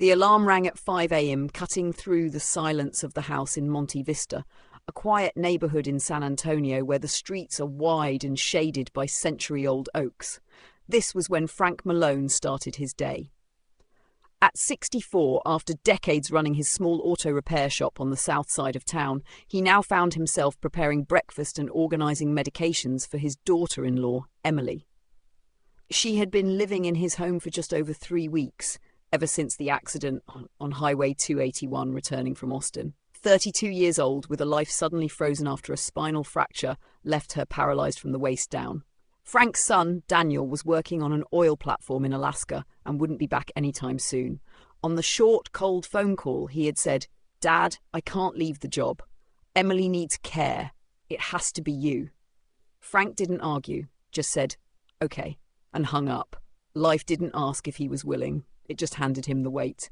The alarm rang at 5 a.m., cutting through the silence of the house in Monte Vista, a quiet neighborhood in San Antonio where the streets are wide and shaded by century-old oaks. This was when Frank Malone started his day. At 64, after decades running his small auto repair shop on the south side of town, he now found himself preparing breakfast and organizing medications for his daughter-in-law, Emily. She had been living in his home for just over 3 weeks, ever since the accident on Highway 281 returning from Austin. 32 years old, with a life suddenly frozen after a spinal fracture left her paralyzed from the waist down. Frank's son, Daniel, was working on an oil platform in Alaska and wouldn't be back anytime soon. On the short, cold phone call, he had said, "Dad, I can't leave the job. Emily needs care. It has to be you." Frank didn't argue, just said, "Okay," and hung up. Life didn't ask if he was willing. It just handed him the weight.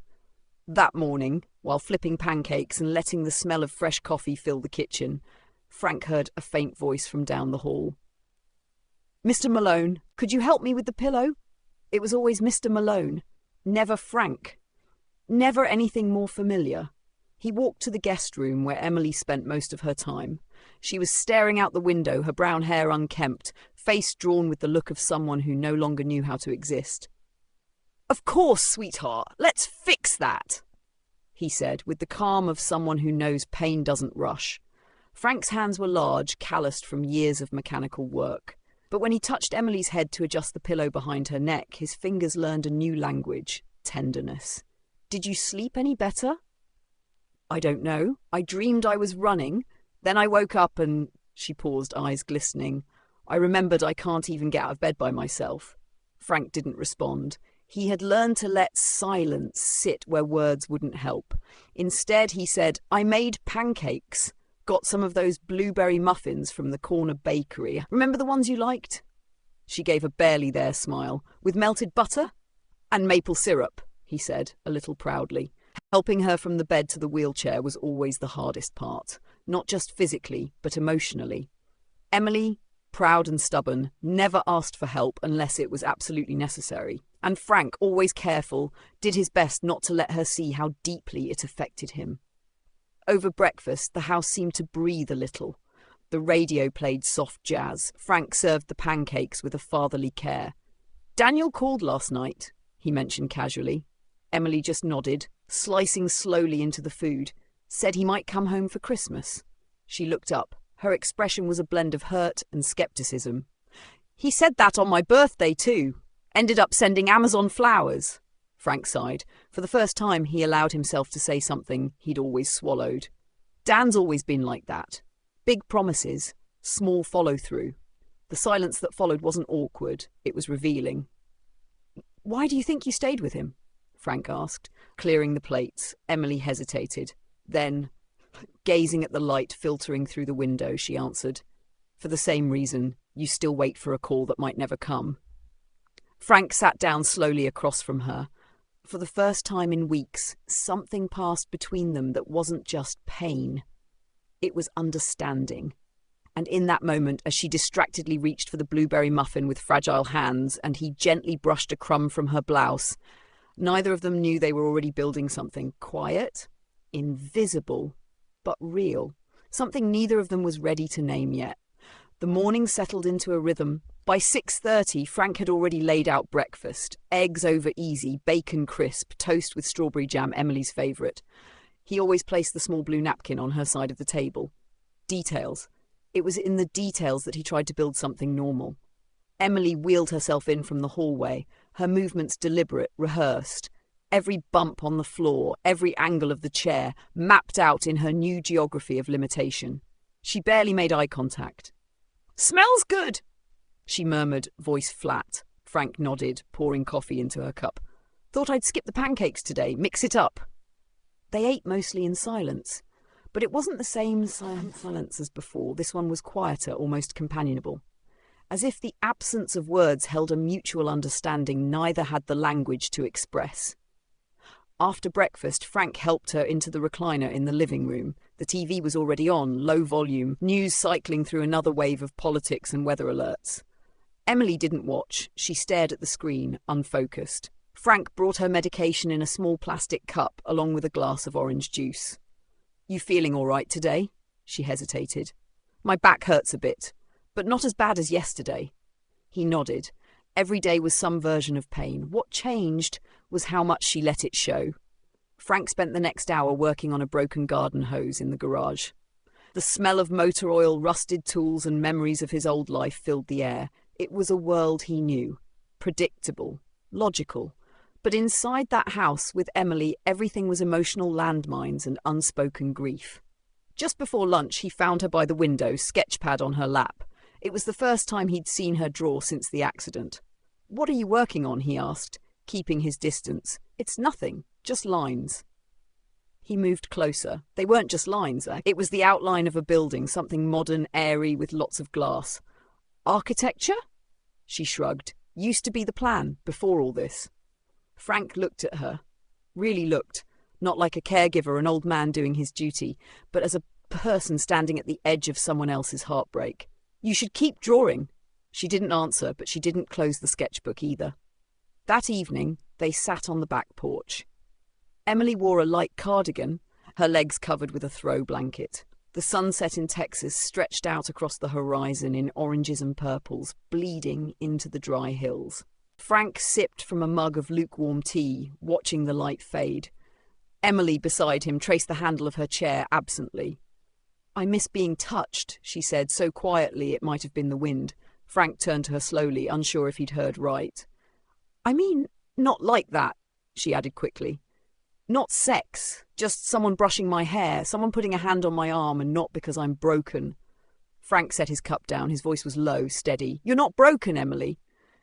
That morning, while flipping pancakes and letting the smell of fresh coffee fill the kitchen, Frank heard a faint voice from down the hall. "Mr. Malone, could you help me with the pillow?" It was always Mr. Malone, never Frank. Never anything more familiar. He walked to the guest room where Emily spent most of her time. She was staring out the window, her brown hair unkempt, face drawn with the look of someone who no longer knew how to exist. "Of course, sweetheart, let's fix that," he said, with the calm of someone who knows pain doesn't rush. Frank's hands were large, calloused from years of mechanical work. But when he touched Emily's head to adjust the pillow behind her neck, his fingers learned a new language, tenderness. "Did you sleep any better?" "I don't know. I dreamed I was running. Then I woke up and—" She paused, eyes glistening. "I remembered I can't even get out of bed by myself." Frank didn't respond. He had learned to let silence sit where words wouldn't help. Instead, he said, "I made pancakes. Got some of those blueberry muffins from the corner bakery. Remember the ones you liked?" She gave a barely there smile. "With melted butter?" "And maple syrup," he said, a little proudly. Helping her from the bed to the wheelchair was always the hardest part, not just physically, but emotionally. Emily, proud and stubborn, never asked for help unless it was absolutely necessary. And Frank, always careful, did his best not to let her see how deeply it affected him. Over breakfast, the house seemed to breathe a little. The radio played soft jazz. Frank served the pancakes with a fatherly care. "Daniel called last night," he mentioned casually. Emily just nodded, slicing slowly into the food. "Said he might come home for Christmas." She looked up. Her expression was a blend of hurt and skepticism. "He said that on my birthday too. Ended up sending Amazon flowers." Frank sighed. For the first time, he allowed himself to say something he'd always swallowed. Dan's always been like that. Big promises, small follow-through. The silence that followed wasn't awkward, it was revealing. "Why do you think you stayed with him?" Frank asked. Clearing the plates, Emily hesitated. Then, gazing at the light filtering through the window, she answered, "For the same reason, you still wait for a call that might never come." Frank sat down slowly across from her. For the first time in weeks, something passed between them that wasn't just pain. It was understanding. And in that moment, as she distractedly reached for the blueberry muffin with fragile hands, and he gently brushed a crumb from her blouse, neither of them knew they were already building something quiet, invisible, but real. Something neither of them was ready to name yet. The morning settled into a rhythm. By 6:30, Frank had already laid out breakfast. Eggs over easy, bacon crisp, toast with strawberry jam, Emily's favourite. He always placed the small blue napkin on her side of the table. Details. It was in the details that he tried to build something normal. Emily wheeled herself in from the hallway, her movements deliberate, rehearsed. Every bump on the floor, every angle of the chair, mapped out in her new geography of limitation. She barely made eye contact. "Smells good," she murmured, voice flat. Frank nodded, pouring coffee into her cup. "Thought I'd skip the pancakes today, mix it up." They ate mostly in silence, but it wasn't the same silence as before. This one was quieter, almost companionable. As if the absence of words held a mutual understanding neither had the language to express. After breakfast, Frank helped her into the recliner in the living room. The TV was already on, low volume, news cycling through another wave of politics and weather alerts. Emily didn't watch. She stared at the screen, unfocused. Frank brought her medication in a small plastic cup along with a glass of orange juice. "You feeling all right today?" She hesitated. "My back hurts a bit, but not as bad as yesterday." He nodded. Every day was some version of pain. What changed was how much she let it show. Frank spent the next hour working on a broken garden hose in the garage. The smell of motor oil, rusted tools, and memories of his old life filled the air. It was a world he knew. Predictable. Logical. But inside that house with Emily, everything was emotional landmines and unspoken grief. Just before lunch, he found her by the window, sketchpad on her lap. It was the first time he'd seen her draw since the accident. "What are you working on?" he asked, keeping his distance. "It's nothing, just lines." He moved closer. They weren't just lines. It was the outline of a building, something modern, airy, with lots of glass. "Architecture?" She shrugged. "Used to be the plan, before all this." Frank looked at her. Really looked. Not like a caregiver, an old man doing his duty, but as a person standing at the edge of someone else's heartbreak. "You should keep drawing." She didn't answer, but she didn't close the sketchbook either. That evening, they sat on the back porch. Emily wore a light cardigan, her legs covered with a throw blanket. The sunset in Texas stretched out across the horizon in oranges and purples, bleeding into the dry hills. Frank sipped from a mug of lukewarm tea, watching the light fade. Emily, beside him, traced the handle of her chair absently. "I miss being touched," she said, so quietly it might have been the wind. Frank turned to her slowly, unsure if he'd heard right. "I mean, not like that," she added quickly. "Not sex, just someone brushing my hair, someone putting a hand on my arm, and not because I'm broken." Frank set his cup down. His voice was low, steady. "You're not broken, Emily."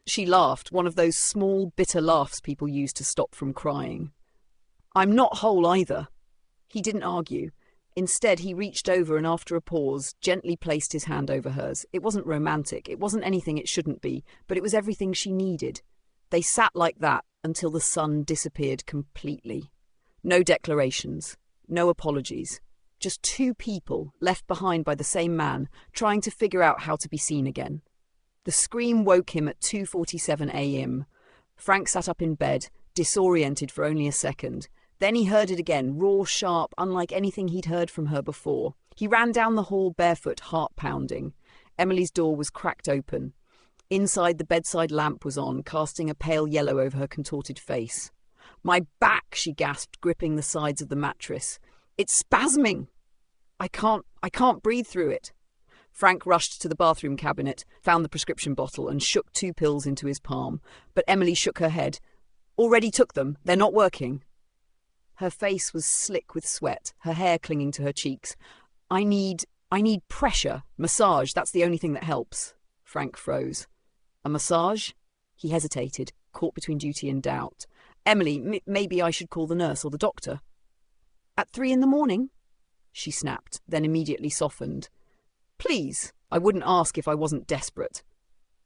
She laughed, one of those small, bitter laughs people use to stop from crying. "I'm not whole either." He didn't argue. Instead, he reached over and after a pause, gently placed his hand over hers. It wasn't romantic, it wasn't anything it shouldn't be, but it was everything she needed. They sat like that until the sun disappeared completely. No declarations, no apologies. Just two people, left behind by the same man, trying to figure out how to be seen again. The scream woke him at 2:47 a.m. Frank sat up in bed, disoriented for only a second. Then he heard it again, raw, sharp, unlike anything he'd heard from her before. He ran down the hall barefoot, heart pounding. Emily's door was cracked open. Inside, the bedside lamp was on, casting a pale yellow over her contorted face. "My back," she gasped, gripping the sides of the mattress. "It's spasming. I can't breathe through it." Frank rushed to the bathroom cabinet, found the prescription bottle, and shook 2 pills into his palm. But Emily shook her head. "Already took them. They're not working." Her face was slick with sweat, her hair clinging to her cheeks. I need pressure, massage, that's the only thing that helps." Frank froze. "A massage?" He hesitated, caught between duty and doubt. "Emily, maybe I should call the nurse or the doctor." "At 3 a.m? She snapped, then immediately softened. "Please, I wouldn't ask if I wasn't desperate."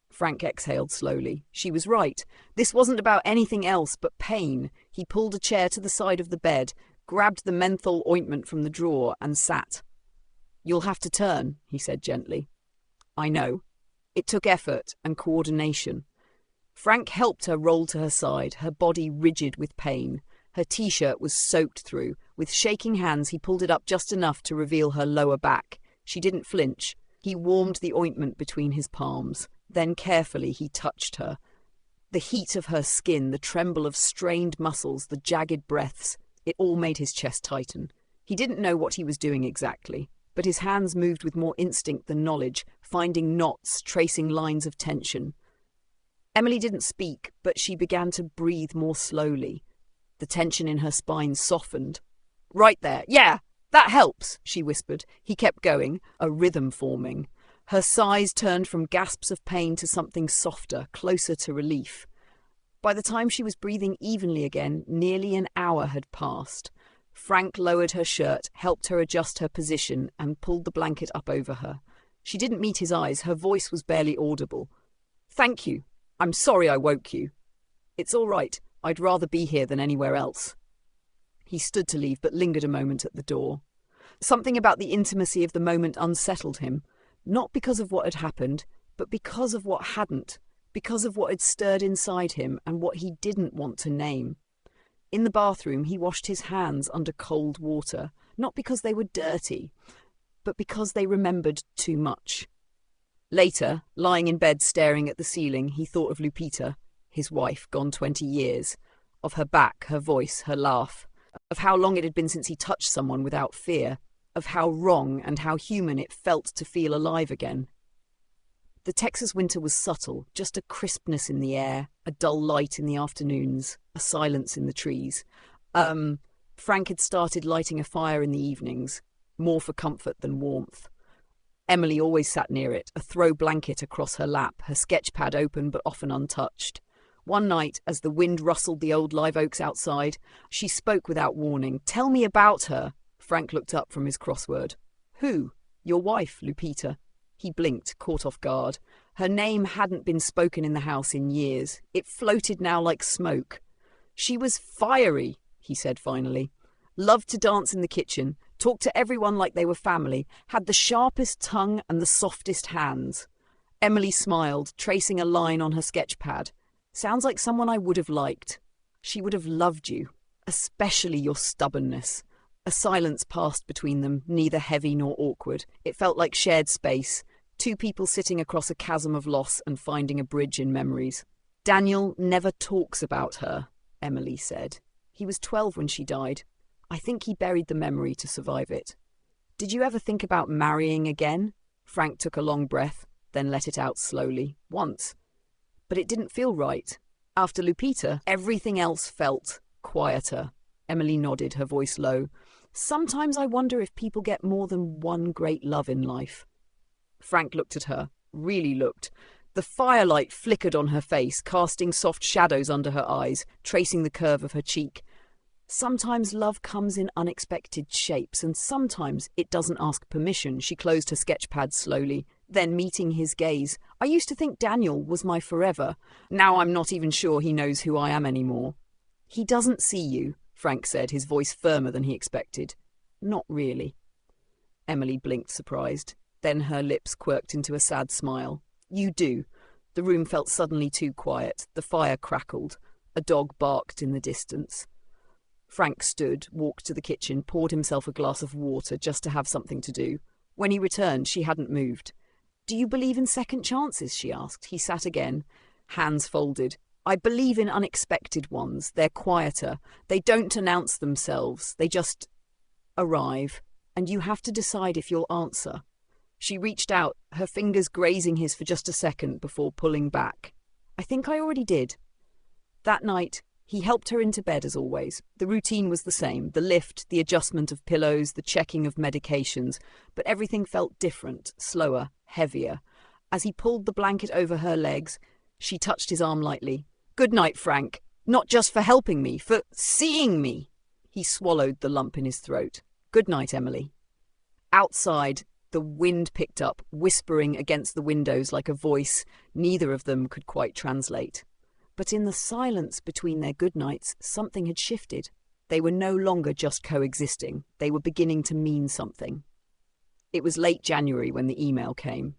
Frank exhaled slowly. She was right. This wasn't about anything else but pain. He pulled a chair to the side of the bed, grabbed the menthol ointment from the drawer, and sat. "You'll have to turn," he said gently. "I know." It took effort and coordination. Frank helped her roll to her side, her body rigid with pain. Her t-shirt was soaked through. With shaking hands, he pulled it up just enough to reveal her lower back. She didn't flinch. He warmed the ointment between his palms. Then carefully he touched her. The heat of her skin, the tremble of strained muscles, the jagged breaths, it all made his chest tighten. He didn't know what he was doing exactly, but his hands moved with more instinct than knowledge, finding knots, tracing lines of tension. Emily didn't speak, but she began to breathe more slowly. The tension in her spine softened. "Right there, yeah, that helps," she whispered. He kept going, a rhythm forming. Her sighs turned from gasps of pain to something softer, closer to relief. By the time she was breathing evenly again, nearly an hour had passed. Frank lowered her shirt, helped her adjust her position, and pulled the blanket up over her. She didn't meet his eyes. Her voice was barely audible. "Thank you. I'm sorry I woke you." "It's all right. I'd rather be here than anywhere else." He stood to leave, but lingered a moment at the door. Something about the intimacy of the moment unsettled him. Not because of what had happened, but because of what hadn't. because of what had stirred inside him and what he didn't want to name. In the bathroom, he washed his hands under cold water, not because they were dirty, but because they remembered too much. Later, lying in bed staring at the ceiling, he thought of Lupita, his wife, gone 20 years, of her back, her voice, her laugh, of how long it had been since he touched someone without fear, of how wrong and how human it felt to feel alive again. The Texas winter was subtle, just a crispness in the air, a dull light in the afternoons, a silence in the trees. Frank had started lighting a fire in the evenings, more for comfort than warmth. Emily always sat near it, a throw blanket across her lap, her sketch pad open but often untouched. One night, as the wind rustled the old live oaks outside, she spoke without warning. "Tell me about her." Frank looked up from his crossword. "Who?" "Your wife, Lupita." He blinked, caught off guard. Her name hadn't been spoken in the house in years. It floated now like smoke. "She was fiery," he said finally. "Loved to dance in the kitchen, talked to everyone like they were family, had the sharpest tongue and the softest hands." Emily smiled, tracing a line on her sketch pad. "Sounds like someone I would have liked. She would have loved you, especially your stubbornness." A silence passed between them, neither heavy nor awkward. It felt like shared space, two people sitting across a chasm of loss and finding a bridge in memories. "Daniel never talks about her," Emily said. "He was 12 when she died. I think he buried the memory to survive it." "Did you ever think about marrying again?" Frank took a long breath, then let it out slowly. "Once. But it didn't feel right. After Lupita, everything else felt quieter." Emily nodded, her voice low. "Sometimes I wonder if people get more than one great love in life." Frank looked at her, really looked. The firelight flickered on her face, casting soft shadows under her eyes, tracing the curve of her cheek. "Sometimes love comes in unexpected shapes, and sometimes it doesn't ask permission." She closed her sketch pad slowly, then meeting his gaze. "I used to think Daniel was my forever. Now I'm not even sure he knows who I am anymore." "He doesn't see you," Frank said, his voice firmer than he expected. "Not really." Emily blinked, surprised. Then her lips quirked into a sad smile. "You do." The room felt suddenly too quiet. The fire crackled. A dog barked in the distance. Frank stood, walked to the kitchen, poured himself a glass of water just to have something to do. When he returned, she hadn't moved. "Do you believe in second chances?" she asked. He sat again, hands folded. "I believe in unexpected ones. They're quieter. They don't announce themselves. They just arrive. And you have to decide if you'll answer." She reached out, her fingers grazing his for just a second before pulling back. "I think I already did." That night, he helped her into bed as always. The routine was the same, the lift, the adjustment of pillows, the checking of medications, but everything felt different, slower, heavier. As he pulled the blanket over her legs, she touched his arm lightly. "Good night, Frank. Not just for helping me, for seeing me." He swallowed the lump in his throat. "Good night, Emily." Outside, the wind picked up, whispering against the windows like a voice neither of them could quite translate. But in the silence between their goodnights, something had shifted. They were no longer just coexisting. They were beginning to mean something. It was late January when the email came.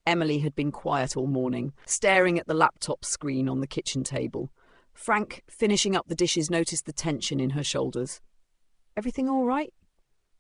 Emily had been quiet all morning, staring at the laptop screen on the kitchen table. Frank, finishing up the dishes, noticed the tension in her shoulders. "Everything all right?"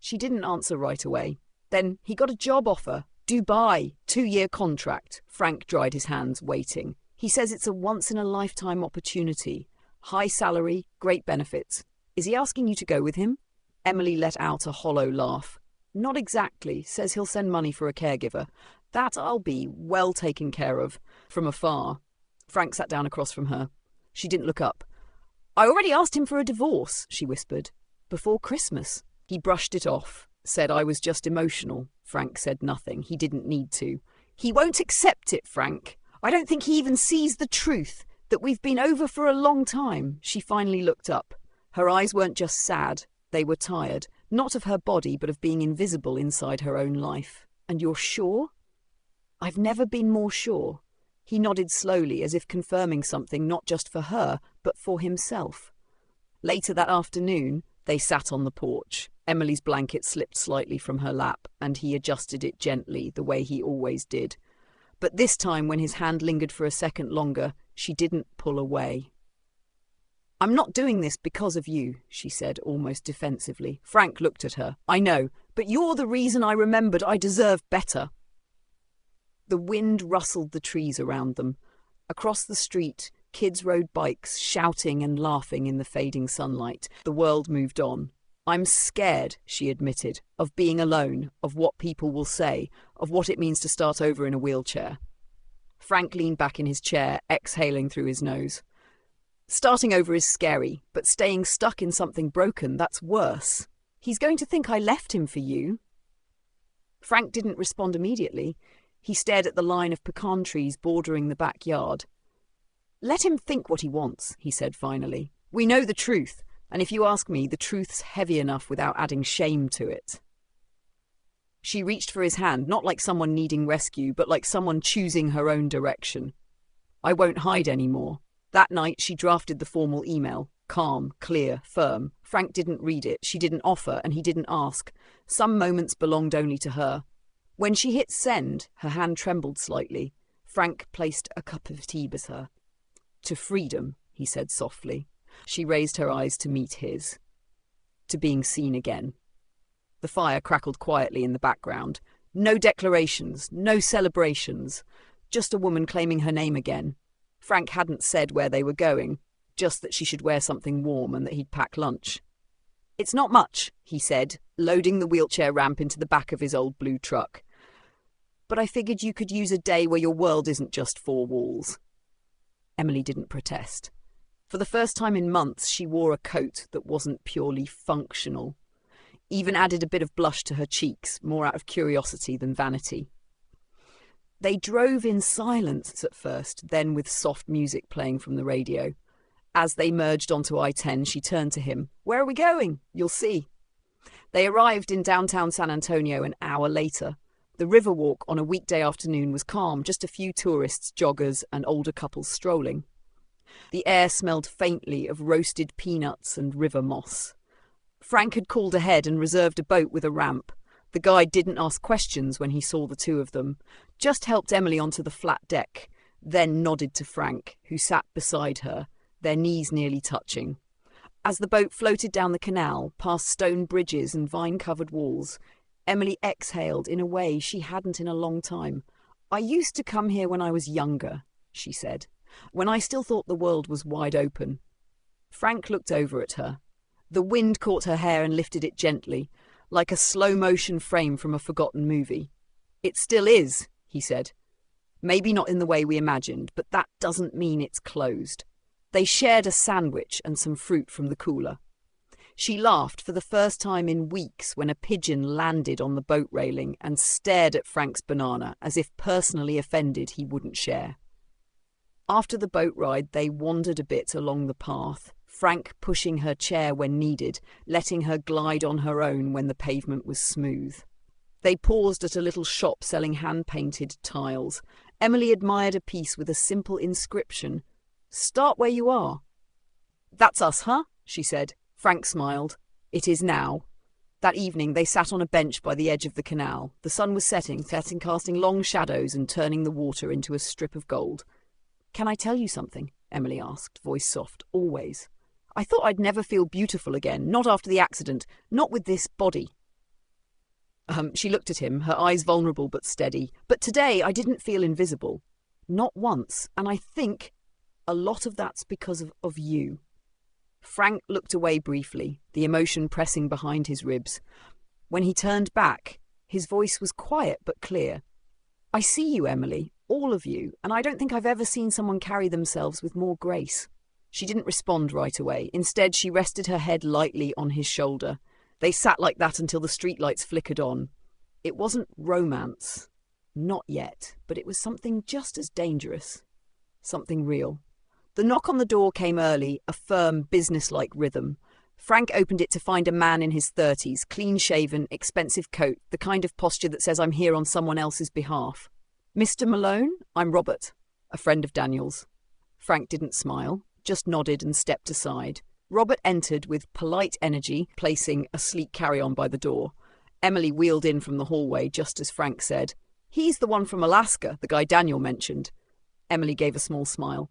She didn't answer right away. "Then he got a job offer. Dubai, 2-year contract." Frank dried his hands, waiting. "He says it's a once-in-a-lifetime opportunity. High salary, great benefits. Is he asking you to go with him?" Emily let out a hollow laugh. "Not exactly. Says he'll send money for a caregiver. That I'll be well taken care of, from afar." Frank sat down across from her. She didn't look up. "I already asked him for a divorce," she whispered. "Before Christmas." He brushed it off, said I was just emotional. Frank said nothing. He didn't need to. "He won't accept it, Frank. I don't think he even sees the truth, that we've been over for a long time." She finally looked up. Her eyes weren't just sad. They were tired, not of her body, but of being invisible inside her own life. "And you're sure?" "I've never been more sure." He nodded slowly, as if confirming something not just for her, but for himself. Later that afternoon, they sat on the porch. Emily's blanket slipped slightly from her lap, and he adjusted it gently, the way he always did. But this time, when his hand lingered for a second longer, she didn't pull away. "I'm not doing this because of you," she said, almost defensively. Frank looked at her. "I know, but you're the reason I remembered I deserve better." The wind rustled the trees around them. Across the street, kids rode bikes, shouting and laughing in the fading sunlight. The world moved on. "I'm scared," she admitted, "of being alone, of what people will say, of what it means to start over in a wheelchair." Frank leaned back in his chair, exhaling through his nose. "Starting over is scary, but staying stuck in something broken, that's worse. He's going to think I left him for you." Frank didn't respond immediately. He stared at the line of pecan trees bordering the backyard. "Let him think what he wants," he said finally. "We know the truth, and if you ask me, the truth's heavy enough without adding shame to it." She reached for his hand, not like someone needing rescue, but like someone choosing her own direction. "I won't hide anymore." That night she drafted the formal email. Calm, clear, firm. Frank didn't read it, she didn't offer, and he didn't ask. Some moments belonged only to her. When she hit send, her hand trembled slightly. Frank placed a cup of tea beside her. "To freedom," he said softly. She raised her eyes to meet his. "To being seen again." The fire crackled quietly in the background. No declarations, no celebrations. Just a woman claiming her name again. Frank hadn't said where they were going, just that she should wear something warm and that he'd pack lunch. "It's not much," he said, loading the wheelchair ramp into the back of his old blue truck. "But I figured you could use a day where your world isn't just four walls." Emily didn't protest. For the first time in months, she wore a coat that wasn't purely functional. Even added a bit of blush to her cheeks, more out of curiosity than vanity. They drove in silence at first, then with soft music playing from the radio. As they merged onto I-10, she turned to him. "Where are we going? You'll see." They arrived in downtown San Antonio an hour later. The Riverwalk on a weekday afternoon was calm, just a few tourists, joggers, and older couples strolling. The air smelled faintly of roasted peanuts and river moss. Frank had called ahead and reserved a boat with a ramp. The guide didn't ask questions when he saw the two of them, just helped Emily onto the flat deck, then nodded to Frank, who sat beside her, their knees nearly touching. As the boat floated down the canal, past stone bridges and vine-covered walls, Emily exhaled in a way she hadn't in a long time. "I used to come here when I was younger," she said, "when I still thought the world was wide open." Frank looked over at her. The wind caught her hair and lifted it gently, like a slow-motion frame from a forgotten movie. "It still is," he said. "Maybe not in the way we imagined, but that doesn't mean it's closed." They shared a sandwich and some fruit from the cooler. She laughed for the first time in weeks when a pigeon landed on the boat railing and stared at Frank's banana as if personally offended he wouldn't share. After the boat ride, they wandered a bit along the path, Frank pushing her chair when needed, letting her glide on her own when the pavement was smooth. They paused at a little shop selling hand-painted tiles. Emily admired a piece with a simple inscription. "Start where you are." "That's us, huh?" she said. Frank smiled. "It is now." That evening they sat on a bench by the edge of the canal. The sun was setting, casting long shadows and turning the water into a strip of gold. "Can I tell you something?" Emily asked, voice soft, always. "I thought I'd never feel beautiful again, not after the accident, not with this body." She looked at him, her eyes vulnerable but steady. "But today I didn't feel invisible. Not once, and I think a lot of that's because of you." Frank looked away briefly, the emotion pressing behind his ribs. When he turned back, his voice was quiet but clear. "I see you, Emily, all of you, and I don't think I've ever seen someone carry themselves with more grace." She didn't respond right away. Instead, she rested her head lightly on his shoulder. They sat like that until the streetlights flickered on. It wasn't romance. Not yet, but it was something just as dangerous. Something real. The knock on the door came early, a firm, businesslike rhythm. Frank opened it to find a man in his 30s, clean-shaven, expensive coat, the kind of posture that says I'm here on someone else's behalf. "Mr. Malone, I'm Robert, a friend of Daniel's." Frank didn't smile, just nodded and stepped aside. Robert entered with polite energy, placing a sleek carry-on by the door. Emily wheeled in from the hallway just as Frank said, He's the one from Alaska, the guy Daniel mentioned. Emily gave a small smile.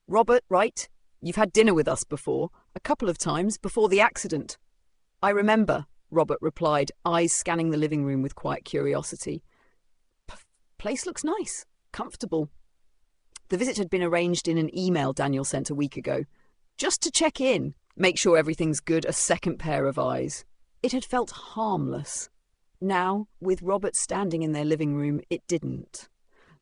Robert, right? You've had dinner with us before, a couple of times before the accident. I remember, Robert replied, eyes scanning the living room with quiet curiosity. Place looks nice, comfortable. The visit had been arranged in an email Daniel sent a week ago. Just to check in, make sure everything's good, a second pair of eyes. It had felt harmless. Now, with Robert standing in their living room, it didn't.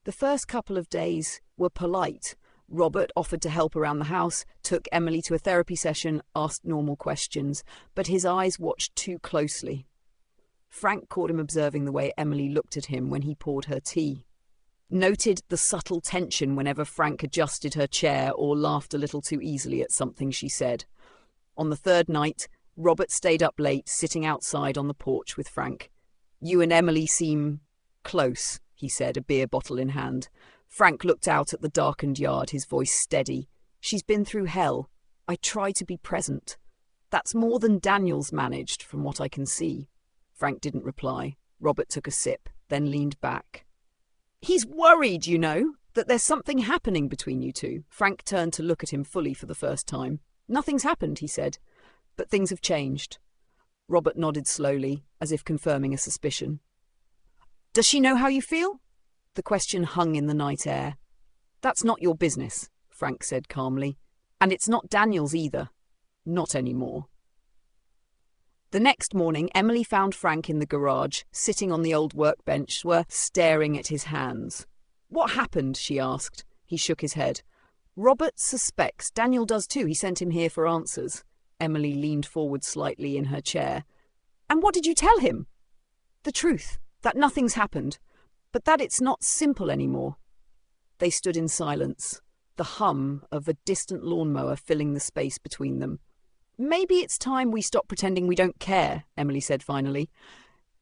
The first couple of days were polite. Robert offered to help around the house, took Emily to a therapy session, asked normal questions, but his eyes watched too closely. Frank caught him observing the way Emily looked at him when he poured her tea. Noted the subtle tension whenever Frank adjusted her chair or laughed a little too easily at something she said. On the third night, Robert stayed up late, sitting outside on the porch with Frank. You and Emily seem close, he said, a beer bottle in hand. Frank looked out at the darkened yard, his voice steady. She's been through hell. I try to be present. That's more than Daniel's managed, from what I can see. Frank didn't reply. Robert took a sip, then leaned back. He's worried, you know, that there's something happening between you two. Frank turned to look at him fully for the first time. Nothing's happened, he said, but things have changed. Robert nodded slowly, as if confirming a suspicion. Does she know how you feel? The question hung in the night air. That's not your business, Frank said calmly. And it's not Daniel's either. Not anymore. The next morning, Emily found Frank in the garage, sitting on the old workbench, staring at his hands. What happened? She asked. He shook his head. Robert suspects. Daniel does too. He sent him here for answers. Emily leaned forward slightly in her chair. And what did you tell him? The truth, that nothing's happened, but that it's not simple anymore. They stood in silence, the hum of a distant lawnmower filling the space between them. Maybe it's time we stop pretending we don't care, Emily said finally.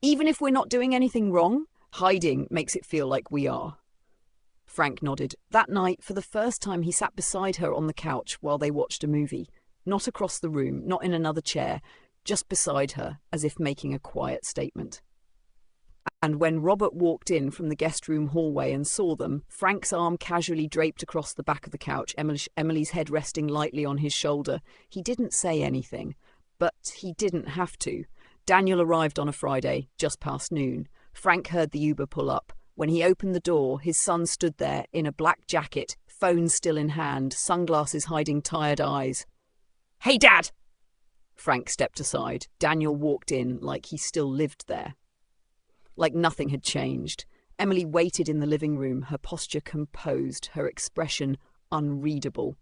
Even if we're not doing anything wrong, hiding makes it feel like we are. Frank nodded. That night, for the first time, he sat beside her on the couch while they watched a movie. Not across the room, not in another chair, just beside her, as if making a quiet statement. And when Robert walked in from the guest room hallway and saw them, Frank's arm casually draped across the back of the couch, Emily's head resting lightly on his shoulder. He didn't say anything, but he didn't have to. Daniel arrived on a Friday, just past noon. Frank heard the Uber pull up. When he opened the door, his son stood there in a black jacket, phone still in hand, sunglasses hiding tired eyes. Hey, Dad! Frank stepped aside. Daniel walked in like he still lived there. Like nothing had changed. Emily waited in the living room, her posture composed, her expression unreadable.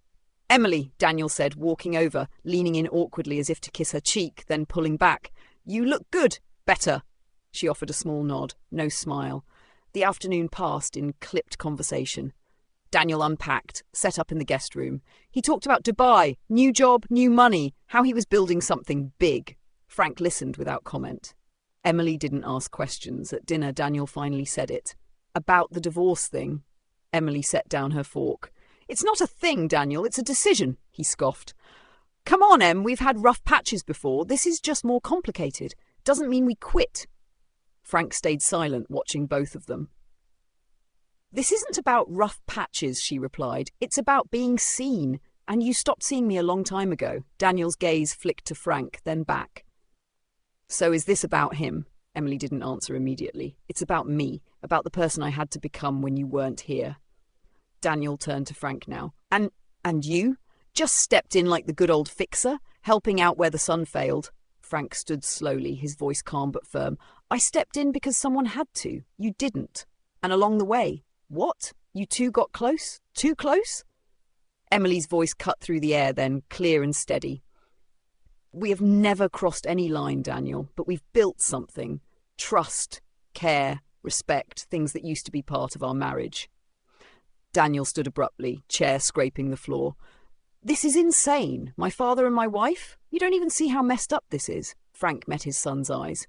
Emily, Daniel said, walking over, leaning in awkwardly as if to kiss her cheek, then pulling back. You look good. Better. She offered a small nod, no smile. The afternoon passed in clipped conversation. Daniel unpacked, set up in the guest room. He talked about Dubai, new job, new money, how he was building something big. Frank listened without comment. Emily didn't ask questions. At dinner, Daniel finally said it. About the divorce thing. Emily set down her fork. It's not a thing, Daniel, it's a decision, he scoffed. Come on, Em, we've had rough patches before. This is just more complicated. Doesn't mean we quit. Frank stayed silent, watching both of them. This isn't about rough patches, she replied. It's about being seen. And you stopped seeing me a long time ago. Daniel's gaze flicked to Frank, then back. So is this about him? Emily didn't answer immediately. It's about me, about the person I had to become when you weren't here. Daniel turned to Frank now. And you? Just stepped in like the good old fixer, helping out where the son failed. Frank stood slowly, his voice calm but firm. I stepped in because someone had to. You didn't. And along the way, what? You two got close? Too close? Emily's voice cut through the air then, clear and steady. We have never crossed any line, Daniel, but we've built something. Trust, care, respect, things that used to be part of our marriage. Daniel stood abruptly, chair scraping the floor. This is insane. My father and my wife? You don't even see how messed up this is. Frank met his son's eyes.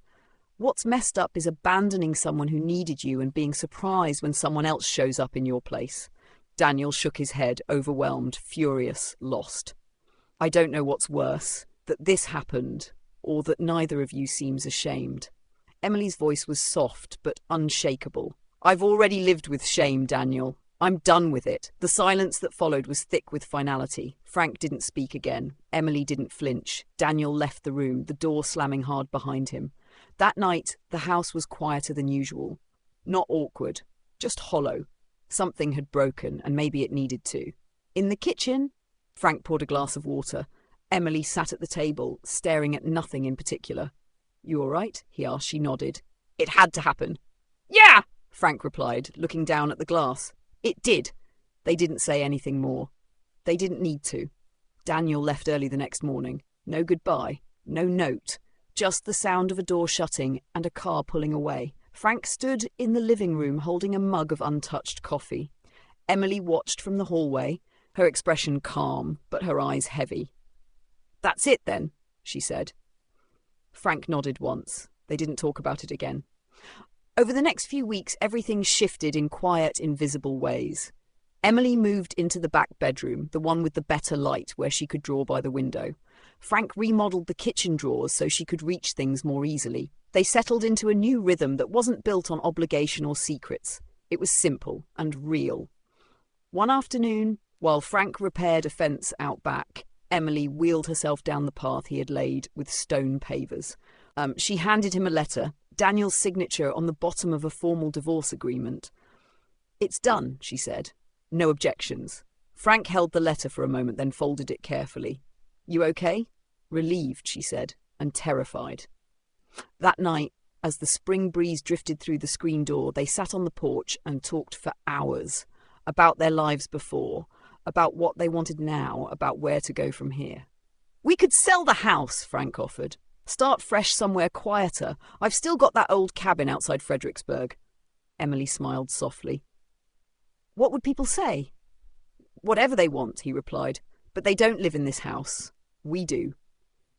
What's messed up is abandoning someone who needed you and being surprised when someone else shows up in your place. Daniel shook his head, overwhelmed, furious, lost. I don't know what's worse, that this happened, or that neither of you seems ashamed. Emily's voice was soft but unshakable. I've already lived with shame, Daniel. I'm done with it. The silence that followed was thick with finality. Frank didn't speak again. Emily didn't flinch. Daniel left the room, the door slamming hard behind him. That night, the house was quieter than usual. Not awkward, just hollow. Something had broken, and maybe it needed to. In the kitchen, Frank poured a glass of water. Emily sat at the table, staring at nothing in particular. You all right? He asked. She nodded. It had to happen. Yeah, Frank replied, looking down at the glass. It did. They didn't say anything more. They didn't need to. Daniel left early the next morning. No goodbye, no note, just the sound of a door shutting and a car pulling away. Frank stood in the living room holding a mug of untouched coffee. Emily watched from the hallway, her expression calm, but her eyes heavy. That's it then, she said. Frank nodded once. They didn't talk about it again. Over the next few weeks, everything shifted in quiet, invisible ways. Emily moved into the back bedroom, the one with the better light where she could draw by the window. Frank remodeled the kitchen drawers so she could reach things more easily. They settled into a new rhythm that wasn't built on obligation or secrets. It was simple and real. One afternoon, while Frank repaired a fence out back, Emily wheeled herself down the path he had laid with stone pavers. She handed him a letter, Daniel's signature on the bottom of a formal divorce agreement. It's done, she said. No objections. Frank held the letter for a moment, then folded it carefully. You okay? Relieved, she said, and terrified. That night, as the spring breeze drifted through the screen door, they sat on the porch and talked for hours about their lives before, about what they wanted now, about where to go from here. We could sell the house, Frank offered. Start fresh somewhere quieter. I've still got that old cabin outside Fredericksburg. Emily smiled softly. What would people say? Whatever they want, he replied. But they don't live in this house. We do.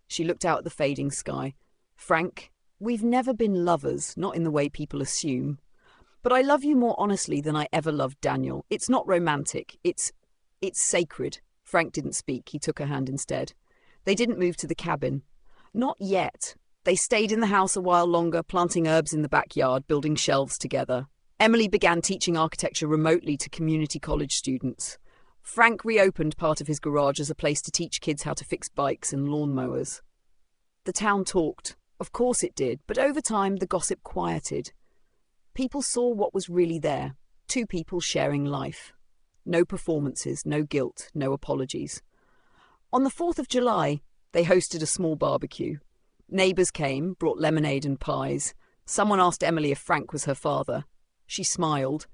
She looked out at the fading sky. Frank, we've never been lovers, not in the way people assume. But I love you more honestly than I ever loved Daniel. It's not romantic. It's sacred. Frank didn't speak. He took her hand instead. They didn't move to the cabin. Not yet. They stayed in the house a while longer, planting herbs in the backyard, building shelves together. Emily began teaching architecture remotely to community college students. Frank reopened part of his garage as a place to teach kids how to fix bikes and lawnmowers. The town talked. Of course it did, but over time the gossip quieted. People saw what was really there. Two people sharing life. No performances, no guilt, no apologies. On the 4th of July, they hosted a small barbecue. Neighbours came, brought lemonade and pies. Someone asked Emily if Frank was her father. She smiled.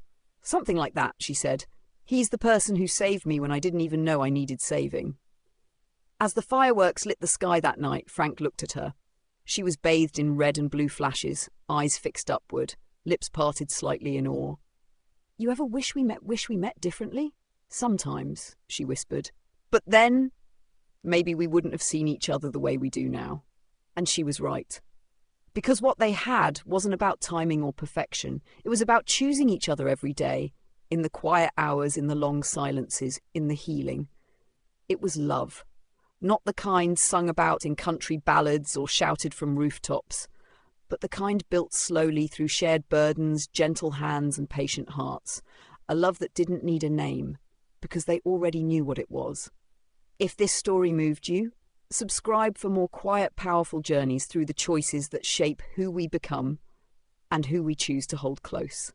Something like that, she said. He's the person who saved me when I didn't even know I needed saving. As the fireworks lit the sky that night, Frank looked at her. She was bathed in red and blue flashes, eyes fixed upward, lips parted slightly in awe. You ever wish we met differently? Sometimes, she whispered. But then, maybe we wouldn't have seen each other the way we do now. And she was right. Because what they had wasn't about timing or perfection. It was about choosing each other every day, in the quiet hours, in the long silences, in the healing. It was love. Not the kind sung about in country ballads or shouted from rooftops, but the kind built slowly through shared burdens, gentle hands and patient hearts. A love that didn't need a name, because they already knew what it was. If this story moved you, subscribe for more quiet, powerful journeys through the choices that shape who we become and who we choose to hold close.